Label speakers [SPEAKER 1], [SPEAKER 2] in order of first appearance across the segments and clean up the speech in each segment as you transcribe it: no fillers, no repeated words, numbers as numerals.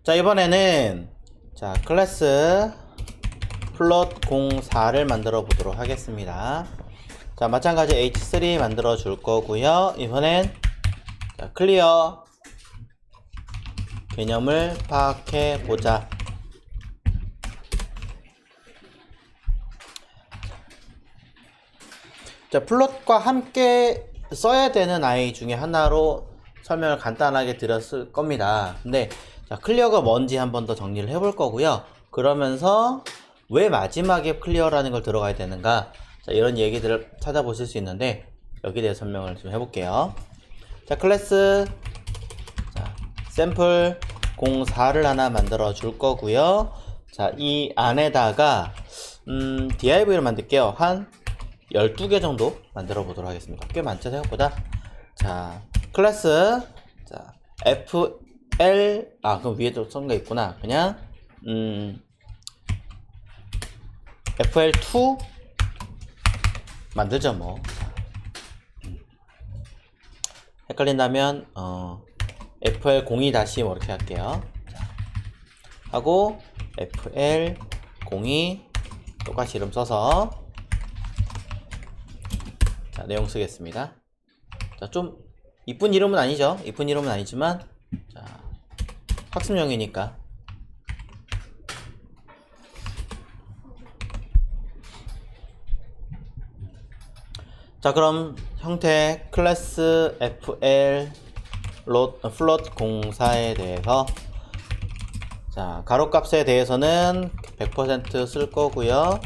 [SPEAKER 1] 자, 이번에는 자 클래스 플롯 04를 만들어 보도록 하겠습니다. 자, 마찬가지 h3 만들어 줄 거고요. 이번엔 자, 클리어 개념을 파악해 보자. 자, 플롯과 함께 써야 되는 아이 중에 하나로 설명을 간단하게 드렸을 겁니다. 근데 자, 클리어가 뭔지 한번 더 정리를 해볼 거고요. 그러면서 왜 마지막에 클리어라는 걸 들어가야 되는가, 자, 이런 얘기들을 찾아보실 수 있는데 여기에 대해 설명을 좀 해볼게요. 자, 클래스 자, 샘플 04를 하나 만들어 줄 거고요. 자, 이 안에다가 div를 만들게요. 한 12개 정도 만들어 보도록 하겠습니다. 꽤 많죠, 생각보다. 자, 클래스 자, fl 그럼 위에도 쓴 거 있구나. 그냥 fl2 만들죠 뭐. 헷갈린다면 fl02 다시 뭐 이렇게 할게요. 자, 하고 fl02 똑같이 이름 써서 자, 내용 쓰겠습니다. 자, 좀 이쁜 이름은 아니죠. 이쁜 이름은 아니지만 자, 학습용이니까. 자, 그럼 형태 클래스 fl 플롯 04에 대해서 자, 가로값에 대해서는 100% 쓸 거고요.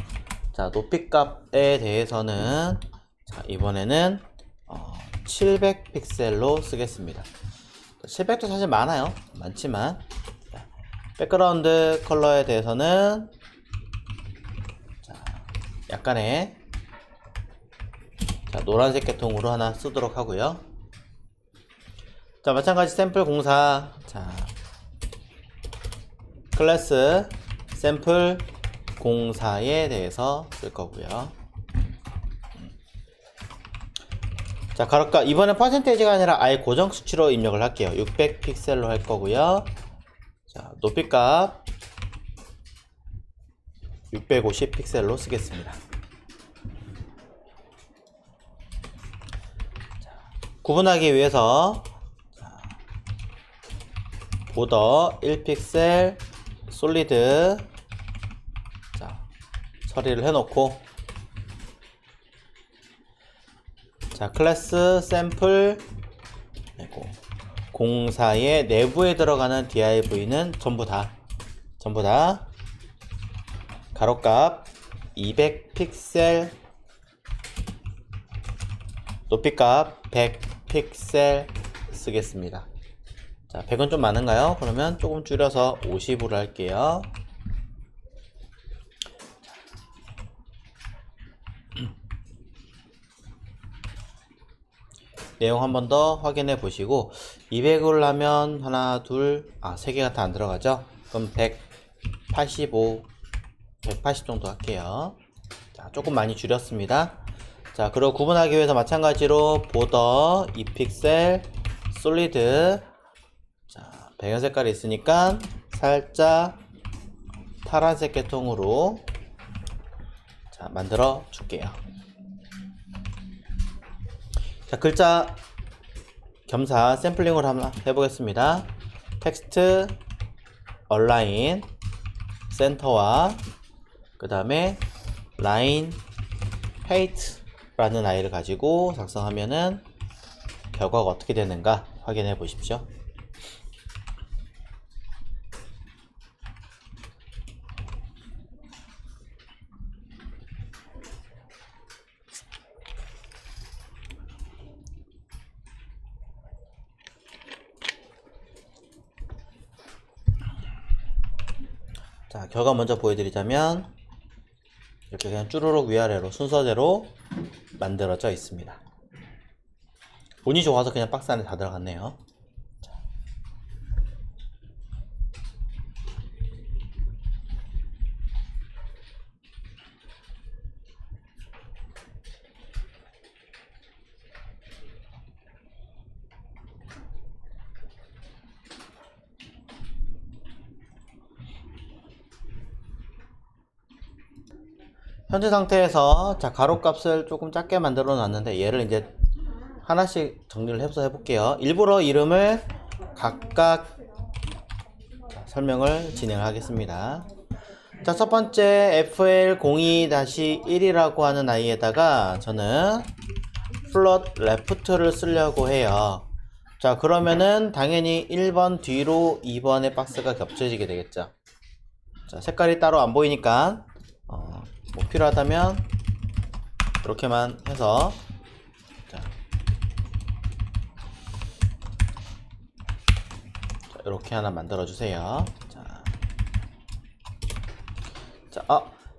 [SPEAKER 1] 자, 높이값에 대해서는 자, 이번에는 700 픽셀로 쓰겠습니다. 700도 사실 많아요. 많지만 자, 백그라운드 컬러에 대해서는 자, 약간의 자, 노란색 계통으로 하나 쓰도록 하고요. 자, 마찬가지 샘플 04 자, 클래스 샘플 04에 대해서 쓸 거고요. 자, 가로값 이번엔 퍼센테이지가 아니라 아예 고정 수치로 입력을 할게요. 600 픽셀로 할 거고요. 자, 높이값 650 픽셀로 쓰겠습니다. 자, 구분하기 위해서 자, 보더 1픽셀 솔리드 자, 처리를 해놓고 자, 클래스 샘플 04의 내부에 들어가는 div는 전부 다 가로값 200 픽셀 높이값 100 픽셀 쓰겠습니다. 자, 100은 좀 많은가요? 그러면 조금 줄여서 50으로 할게요. 내용 한 번 더 확인해 보시고 200을 하면 하나 둘 3개가 다 안 들어가죠. 그럼 185 180 정도 할게요. 자, 조금 많이 줄였습니다. 자, 그리고 구분하기 위해서 마찬가지로 보더 2픽셀 솔리드 자, 배경 색깔이 있으니까 살짝 파란색 계통으로 자, 만들어 줄게요. 자, 글자 겸사 샘플링을 한번 해보겠습니다. 텍스트 얼라인 센터와 그 다음에 라인 헤이트라는 아이를 가지고 작성하면은 결과가 어떻게 되는가 확인해 보십시오. 자, 결과 먼저 보여드리자면 이렇게 그냥 쭈루룩 위아래로 순서대로 만들어져 있습니다. 운이 좋아서 그냥 박스 안에 다 들어갔네요. 현재 상태에서 자 가로값을 조금 작게 만들어 놨는데 얘를 이제 하나씩 정리를 해서 해볼게요. 일부러 이름을 각각 설명을 진행하겠습니다. 자, 첫 번째 FL02-1이라고 하는 아이에다가 저는 플롯 레프트를 쓰려고 해요. 자, 그러면은 당연히 1번 뒤로 2번의 박스가 겹쳐지게 되겠죠. 자, 색깔이 따로 안 보이니까 뭐 필요하다면 이렇게만 해서 이렇게 하나 만들어 주세요.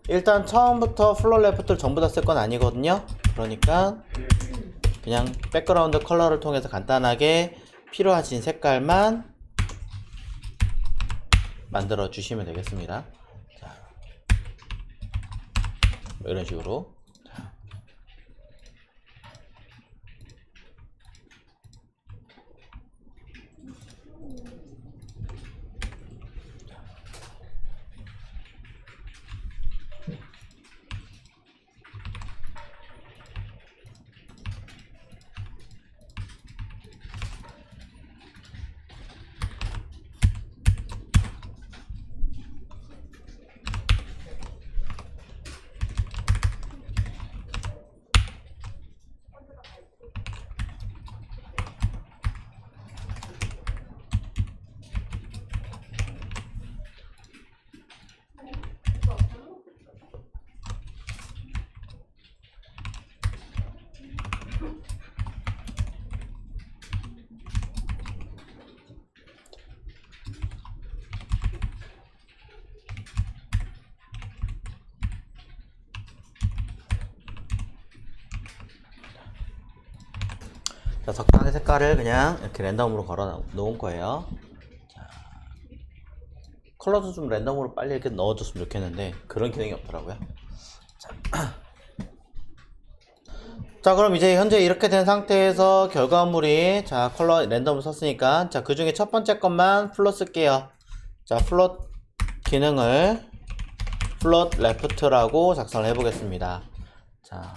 [SPEAKER 1] 일단 처음부터 플롯 레프트를 전부 다 쓸 건 아니거든요. 그러니까 그냥 백그라운드 컬러를 통해서 간단하게 필요하신 색깔만 만들어 주시면 되겠습니다. 자, 이런 식으로. 자, 적당히 색깔을 그냥 이렇게 랜덤으로 걸어 놓은 거예요. 자, 컬러도 좀 랜덤으로 빨리 이렇게 넣어줬으면 좋겠는데 그런 기능이 없더라고요. 자, 그럼 이제 현재 이렇게 된 상태에서 결과물이 자 컬러 랜덤을 썼으니까 자 그 중에 첫 번째 것만 플롯 쓸게요. 자, 플롯 기능을 플롯 레프트라고 작성을 해 보겠습니다. 자,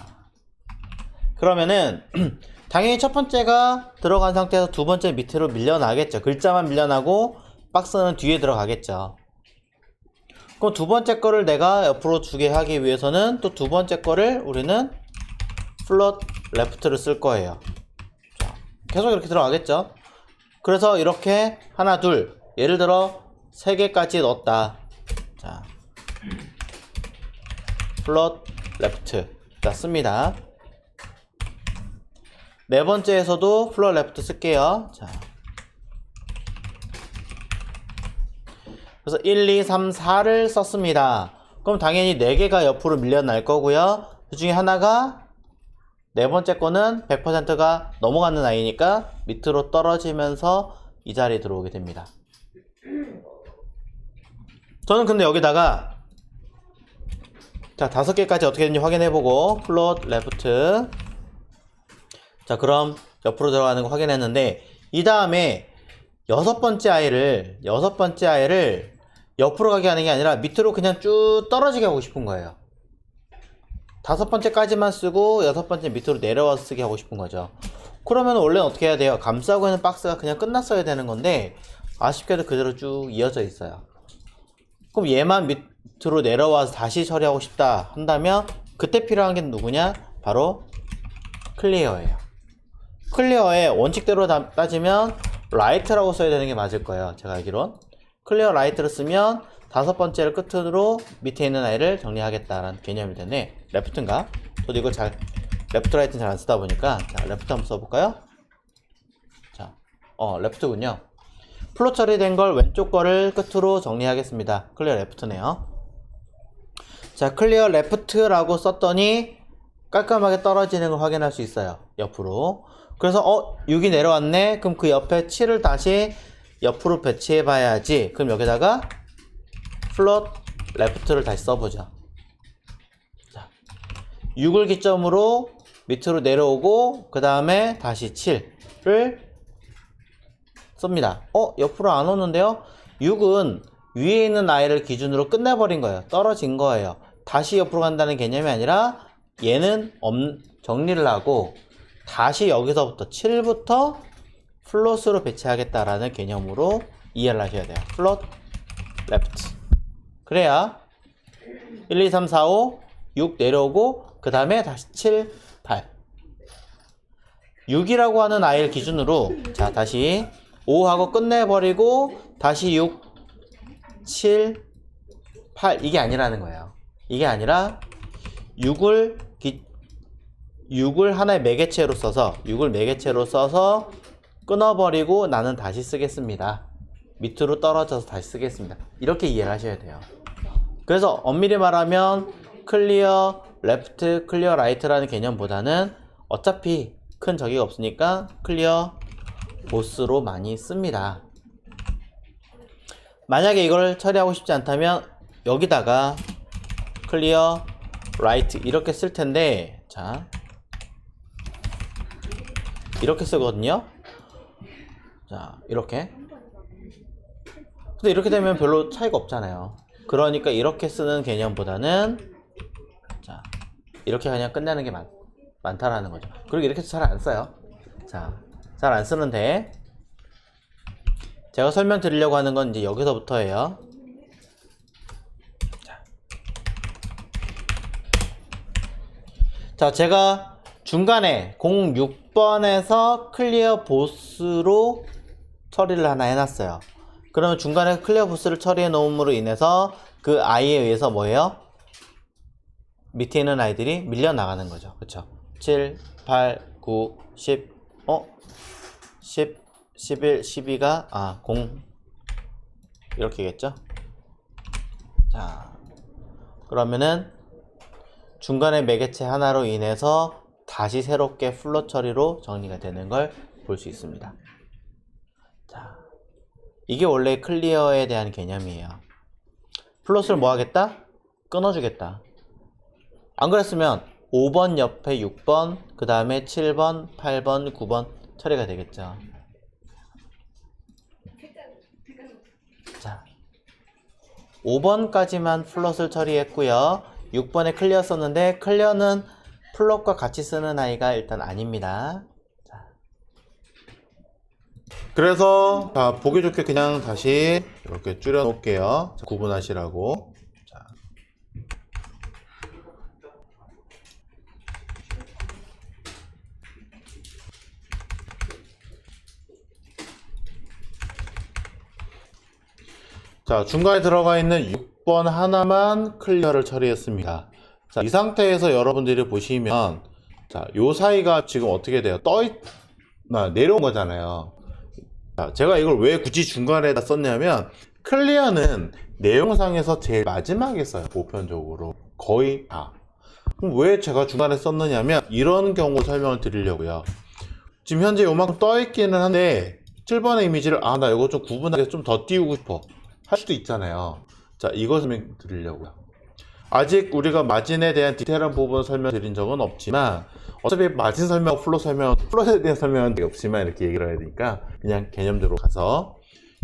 [SPEAKER 1] 그러면은 당연히 첫 번째가 들어간 상태에서 두 번째 밑으로 밀려나겠죠. 글자만 밀려나고 박스는 뒤에 들어가겠죠. 그럼 두 번째 거를 내가 옆으로 주게 하기 위해서는 또 두 번째 거를 우리는 플롯 레프트를 쓸 거예요. 자, 계속 이렇게 들어가겠죠. 그래서 이렇게 하나 둘 예를 들어 3개까지 넣었다. 자, 플롯 레프트 자 씁니다. 네 번째에서도 플롯 레프트 쓸게요. 자, 그래서 1, 2, 3, 4를 썼습니다. 그럼 당연히 4개가 옆으로 밀려날 거고요. 그 중에 하나가 네 번째 거는 100%가 넘어가는 아이니까 밑으로 떨어지면서 이 자리에 들어오게 됩니다. 저는 근데 여기다가 자 5개까지 어떻게 되는지 확인해보고 플롯 레프트 자 그럼 옆으로 들어가는 거 확인했는데 이 다음에 여섯 번째 아이를 옆으로 가게 하는 게 아니라 밑으로 그냥 쭉 떨어지게 하고 싶은 거예요. 5번째까지만 쓰고 6번째 밑으로 내려와서 쓰게 하고 싶은 거죠. 그러면 원래는 어떻게 해야 돼요? 감싸고 있는 박스가 그냥 끝났어야 되는 건데 아쉽게도 그대로 쭉 이어져 있어요. 그럼 얘만 밑으로 내려와서 다시 처리하고 싶다 한다면 그때 필요한 게 누구냐? 바로 클리어예요. 클리어의 원칙대로 따지면 라이트라고 써야 되는 게 맞을 거예요. 제가 알기론 클리어 라이트를 쓰면 5번째를 끝으로 밑에 있는 아이를 정리하겠다라는 개념이 되네. 레프트인가? 저도 이걸 레프트 라이트는 잘 안 쓰다 보니까 자, 레프트 한번 써볼까요? 자, 레프트군요. 플롯 처리된 걸 왼쪽 거를 끝으로 정리하겠습니다. 클리어 레프트네요. 자, 클리어 레프트라고 썼더니 깔끔하게 떨어지는 걸 확인할 수 있어요. 옆으로. 그래서 6이 내려왔네. 그럼 그 옆에 7을 다시 옆으로 배치해 봐야지. 그럼 여기다가 플롯 레프트를 다시 써보죠. 자, 6을 기점으로 밑으로 내려오고 그 다음에 다시 7을 씁니다. 옆으로 안 오는데요? 6은 위에 있는 아이를 기준으로 끝내버린 거예요. 떨어진 거예요. 다시 옆으로 간다는 개념이 아니라 얘는 정리를 하고 다시 여기서부터 7부터 플롯으로 배치하겠다라는 개념으로 이해를 하셔야 돼요. 플롯, 레프트. 그래야 1, 2, 3, 4, 5, 6 내려오고 그 다음에 다시 7, 8. 6이라고 하는 아이를 기준으로 자 다시 5하고 끝내버리고 다시 6, 7, 8 이게 아니라는 거예요. 이게 아니라 6을 하나의 매개체로 써서 6을 매개체로 써서 끊어버리고 나는 다시 쓰겠습니다. 밑으로 떨어져서 다시 쓰겠습니다. 이렇게 이해를 하셔야 돼요. 그래서 엄밀히 말하면 클리어 레프트, 클리어 라이트라는 개념보다는 어차피 큰 저기가 없으니까 클리어 보스로 많이 씁니다. 만약에 이걸 처리하고 싶지 않다면 여기다가 클리어 라이트 이렇게 쓸 텐데 자 이렇게 쓰거든요. 자 이렇게 근데 이렇게 되면 별로 차이가 없잖아요. 그러니까 이렇게 쓰는 개념보다는 자 이렇게 그냥 끝내는 게 많다라는 거죠. 그리고 이렇게 잘 안 써요. 자 잘 안 쓰는데 제가 설명드리려고 하는 건 이제 여기서부터예요. 자 제가 중간에 06번에서 클리어 보스로 처리를 하나 해놨어요. 그러면 중간에 클리어 보스를 처리해 놓음으로 인해서 그 아이에 의해서 뭐예요? 밑에 있는 아이들이 밀려 나가는 거죠. 그쵸? 7, 8, 9, 10, 10, 11, 12가 0 이렇게겠죠? 자 그러면은 중간에 매개체 하나로 인해서 다시 새롭게 플롯 처리로 정리가 되는 걸 볼 수 있습니다. 자, 이게 원래 클리어에 대한 개념이에요. 플롯을 뭐 하겠다? 끊어주겠다. 안 그랬으면 5번 옆에 6번, 그 다음에 7번, 8번, 9번 처리가 되겠죠. 자, 5번까지만 플롯을 처리했고요. 6번에 클리어 썼는데 클리어는 플롯과 같이 쓰는 아이가 일단 아닙니다. 자. 그래서 자, 보기 좋게 그냥 다시 이렇게 줄여 놓을게요. 자, 구분하시라고. 자. 자, 중간에 들어가 있는 6번 하나만 클리어를 처리했습니다. 자, 이 상태에서 여러분들이 보시면 자, 요 사이가 지금 어떻게 돼요? 내려온 거잖아요. 자, 제가 이걸 왜 굳이 중간에다 썼냐면 클리어는 내용상에서 제일 마지막에 써요. 보편적으로 거의 다. 그럼 왜 제가 중간에 썼느냐면 이런 경우 설명을 드리려고요. 지금 현재 요만큼 떠 있기는 한데 7번의 이미지를 나 이거 좀 구분하게 좀 더 띄우고 싶어 할 수도 있잖아요. 자, 이걸 설명드리려고요. 아직 우리가 마진에 대한 디테일한 부분 설명드린 적은 없지만 어차피 마진 설명, 플롯에 대한 설명은 없지만 이렇게 얘기를 해야 되니까 그냥 개념대로 가서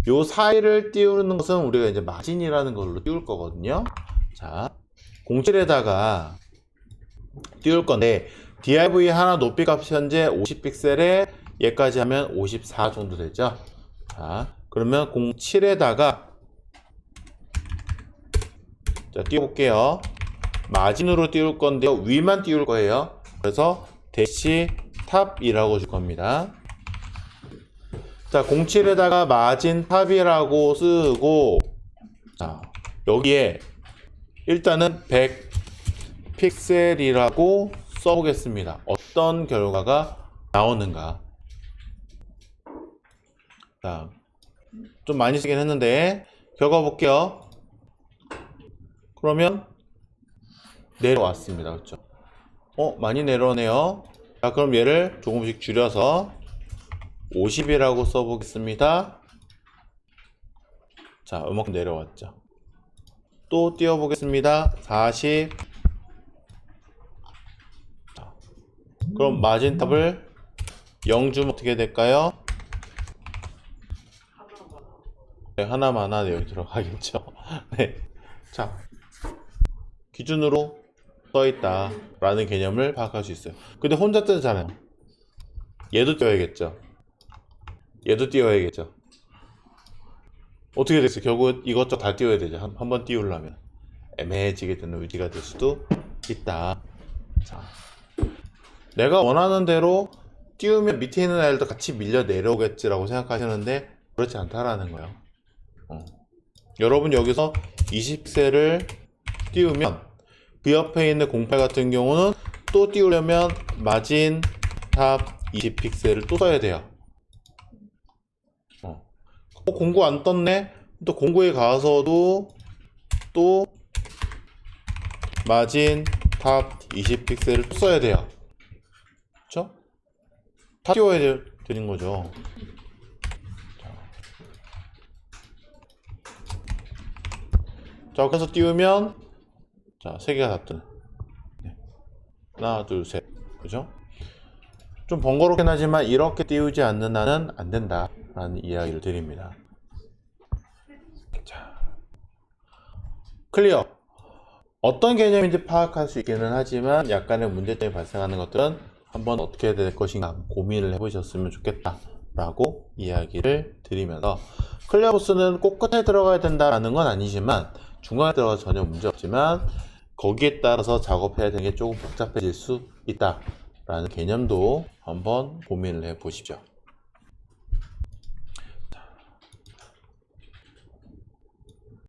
[SPEAKER 1] 요 사이를 띄우는 것은 우리가 이제 마진이라는 걸로 띄울 거거든요. 자, 07에다가 띄울 건데 div 하나 높이 값이 현재 50픽셀에 얘까지 하면 54 정도 되죠. 자, 그러면 07에다가 자, 띄워볼게요. 마진으로 띄울 건데요. 위만 띄울 거예요. 그래서 대시 탑이라고 줄 겁니다. 자, 07에다가 마진 탑이라고 쓰고 자, 여기에 일단은 100 픽셀이라고 써보겠습니다. 어떤 결과가 나오는가. 자, 좀 많이 쓰긴 했는데 결과 볼게요. 그러면 내려왔습니다. 그렇죠? 많이 내려오네요. 자, 그럼 얘를 조금씩 줄여서 50이라고 써보겠습니다. 자, 이만큼 내려왔죠. 또 띄워보겠습니다. 40. 자, 그럼 마진탑을 0 주면 어떻게 될까요? 네, 하나만 여기 들어가겠죠. 네. 자, 기준으로 써있다 라는 개념을 파악할 수 있어요. 근데 혼자 뜨잖아요. 얘도 띄워야겠죠. 얘도 띄워야겠죠. 어떻게 됐어요? 결국 이것저것 다 띄워야 되죠. 한 번 띄우려면 애매해지게 되는 의지가 될 수도 있다. 자, 내가 원하는 대로 띄우면 밑에 있는 아이들도 같이 밀려 내려오겠지라고 생각하시는데 그렇지 않다라는 거예요. 여러분 여기서 20셀을 띄우면 그 옆에 있는 08 같은 경우는 또 띄우려면 마진 탑 20픽셀을 또 써야 돼요. 공구 안 떴네? 또 공구에 가서도 또 마진 탑 20픽셀을 또 써야 돼요. 그쵸? 다 띄워야 되는 거죠. 자, 그래서 띄우면 자, 3개가 다 뜨네. 하나, 둘, 셋. 그죠? 좀 번거롭긴 하지만 이렇게 띄우지 않는 한은 안 된다 라는 이야기를 드립니다. 자, 클리어. 어떤 개념인지 파악할 수 있기는 하지만 약간의 문제점이 발생하는 것들은 한번 어떻게 될 것인가 고민을 해보셨으면 좋겠다 라고 이야기를 드리면서, 클리어 보스는 꼭 끝에 들어가야 된다라는 건 아니지만 중간에 들어가서 전혀 문제 없지만 거기에 따라서 작업해야 되는 게 조금 복잡해질 수 있다 라는 개념도 한번 고민을 해 보십시오.